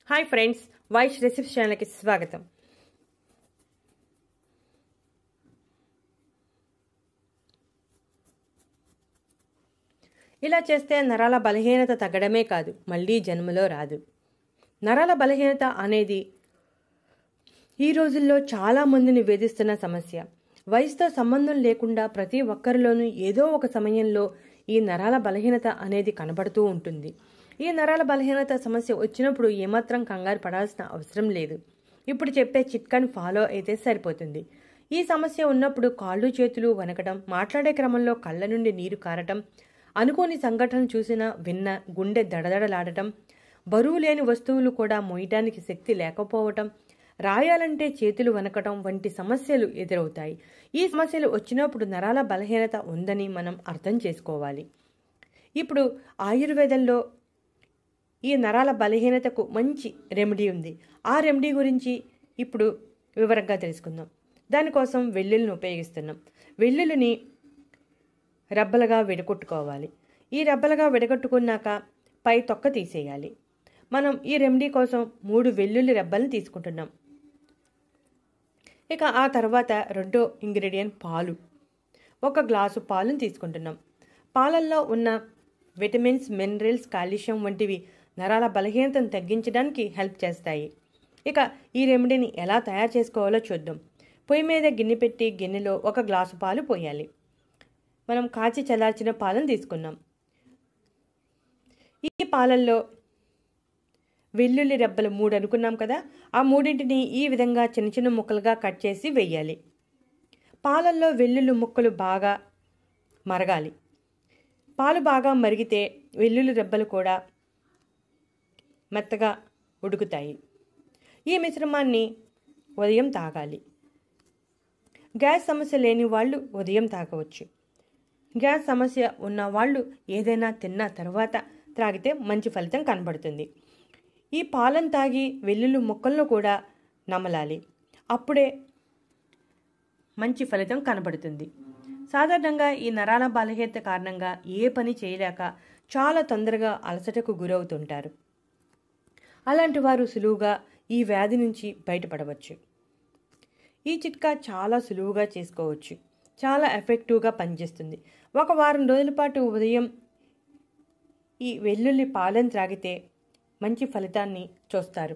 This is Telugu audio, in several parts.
హాయ్ ఫ్రెండ్స్, వైష్ రెసిపీస్ ఛానల్కి స్వాగతం. ఇలా చేస్తే నరాల బలహీనత తగ్గడమే కాదు, మళ్ళీ జన్మలో రాదు. నరాల బలహీనత అనేది ఈ రోజుల్లో చాలా మందిని వేధిస్తున్న సమస్య. వయసుతో సంబంధం లేకుండా ప్రతి ఒక్కరిలోనూ ఏదో ఒక సమయంలో ఈ నరాల బలహీనత అనేది కనబడుతూ ఉంటుంది. ఈ నరాల బలహీనత సమస్య వచ్చినప్పుడు ఏమాత్రం కంగారు పడాల్సిన అవసరం లేదు. ఇప్పుడు చెప్పే చిట్కాని ఫాలో అయితే సరిపోతుంది. ఈ సమస్య ఉన్నప్పుడు కాళ్ళు చేతులు వణకడం, మాట్లాడే క్రమంలో కళ్ళ నుండి నీరు కారటం, అనుకోని సంఘటన చూసినా విన్న గుండె దడదడలాడటం, బరువు లేని వస్తువులు కూడా మోయటానికి శక్తి లేకపోవటం, రాయాలంటే చేతులు వణకటం వంటి సమస్యలు ఎదురవుతాయి. ఈ సమస్యలు వచ్చినప్పుడు నరాల బలహీనత ఉందని మనం అర్థం చేసుకోవాలి. ఇప్పుడు ఆయుర్వేదంలో ఈ నరాల బలహీనతకు మంచి రెమెడీ ఉంది. ఆ రెమెడీ గురించి ఇప్పుడు వివరంగా తెలుసుకుందాం. దానికోసం వెల్లుల్లిని ఉపయోగిస్తున్నాం. వెల్లుల్లిని రెబ్బలుగా విడగొట్టుకోవాలి. ఈ రెబ్బలుగా విడగొట్టుకున్నాక పై తొక్క తీసేయాలి. మనం ఈ రెమెడీ కోసం 3 వెల్లుల్లి రెబ్బలను తీసుకుంటున్నాం. ఇక ఆ తర్వాత రెండో ఇంగ్రీడియంట్ పాలు. 1 గ్లాసు పాలను తీసుకుంటున్నాం. పాలల్లో ఉన్న విటమిన్స్, మినరల్స్, కాల్షియం వంటివి నరాల బలహీనతను తగ్గించడానికి హెల్ప్ చేస్తాయి. ఇక ఈ రెమెడీని ఎలా తయారు చేసుకోవాలో చూద్దాం. పొయ్యి మీద గిన్నె పెట్టి గిన్నెలో 1 గ్లాసు పాలు పోయాలి. మనం కాచి చల్లార్చిన పాలను తీసుకున్నాం. ఈ పాలల్లో వెల్లుల్లి రెబ్బలు 3 అనుకున్నాం కదా, ఆ 3టిని ఈ విధంగా చిన్న చిన్న ముక్కలుగా కట్ చేసి వేయాలి. పాలల్లో వెల్లుల్లి ముక్కలు బాగా మరగాలి. పాలు బాగా మరిగితే వెల్లుల్లి రెబ్బలు కూడా మెత్తగా ఉడుకుతాయి. ఈ మిశ్రమాన్ని ఉదయం తాగాలి. గ్యాస్ సమస్య లేని వాళ్ళు ఉదయం తాగవచ్చు. గ్యాస్ సమస్య ఉన్న వాళ్ళు ఏదైనా తిన్న తర్వాత త్రాగితే మంచి ఫలితం కనబడుతుంది. ఈ పాలను తాగి వెల్లుల్లి ముక్కలను కూడా నమలాలి. అప్పుడే మంచి ఫలితం కనబడుతుంది. సాధారణంగా ఈ నరాల బలహీనత కారణంగా ఏ పని చేయలేక చాలా తొందరగా అలసటకు గురవుతుంటారు. అలాంటి వారు సులువుగా ఈ వ్యాధి నుంచి బయటపడవచ్చు. ఈ చిట్కా చాలా సులువుగా చేసుకోవచ్చు. చాలా ఎఫెక్టివ్గా పనిచేస్తుంది. 1 వారం రోజుల పాటు ఉదయం ఈ వెల్లుల్లి పాలను త్రాగితే మంచి ఫలితాన్ని చూస్తారు.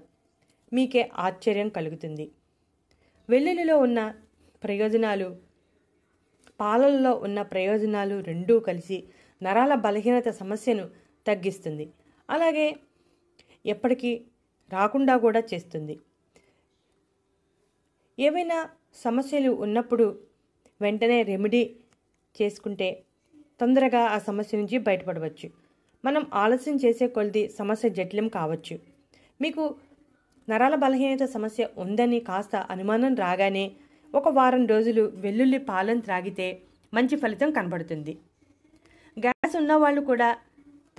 మీకే ఆశ్చర్యం కలుగుతుంది. వెల్లుల్లిలో ఉన్న ప్రయోజనాలు, పాలల్లో ఉన్న ప్రయోజనాలు రెండూ కలిసి నరాల బలహీనత సమస్యను తగ్గిస్తుంది. అలాగే ఎప్పటికీ రాకుండా కూడా చేస్తుంది. ఏవైనా సమస్యలు ఉన్నప్పుడు వెంటనే రెమెడీ చేసుకుంటే తొందరగా ఆ సమస్య నుంచి బయటపడవచ్చు. మనం ఆలస్యం చేసే కొలది సమస్య జటిలం కావచ్చు. మీకు నరాల బలహీనత సమస్య ఉందని కాస్త అనుమానం రాగానే 1 వారం రోజులు వెల్లుల్లి పాలను త్రాగితే మంచి ఫలితం కనబడుతుంది. గ్యాస్ ఉన్నవాళ్ళు కూడా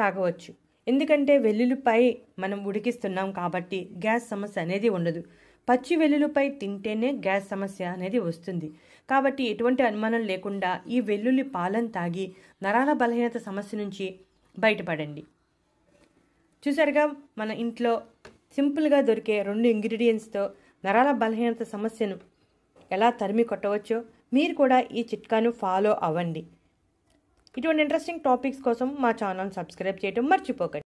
తాగవచ్చు. ఎందుకంటే వెల్లుల్లిపై మనం ఉడికిస్తున్నాం కాబట్టి గ్యాస్ సమస్య అనేది ఉండదు. పచ్చి వెల్లుల్లిపై తింటేనే గ్యాస్ సమస్య అనేది వస్తుంది. కాబట్టి ఎటువంటి అనుమానం లేకుండా ఈ వెల్లుల్లి పాలను తాగి నరాల బలహీనత సమస్య నుంచి బయటపడండి. చూసారుగా, మన ఇంట్లో సింపుల్గా దొరికే 2 ఇంగ్రీడియంట్స్తో నరాల బలహీనత సమస్యను ఎలా తరిమి కొట్టవచ్చో మీరు కూడా ఈ చిట్కాను ఫాలో అవ్వండి. ఇటువంటి ఇంట్రెస్టింగ్ టాపిక్స్ కోసం మా ఛానల్ సబ్స్క్రైబ్ చేయడం మర్చిపోకండి.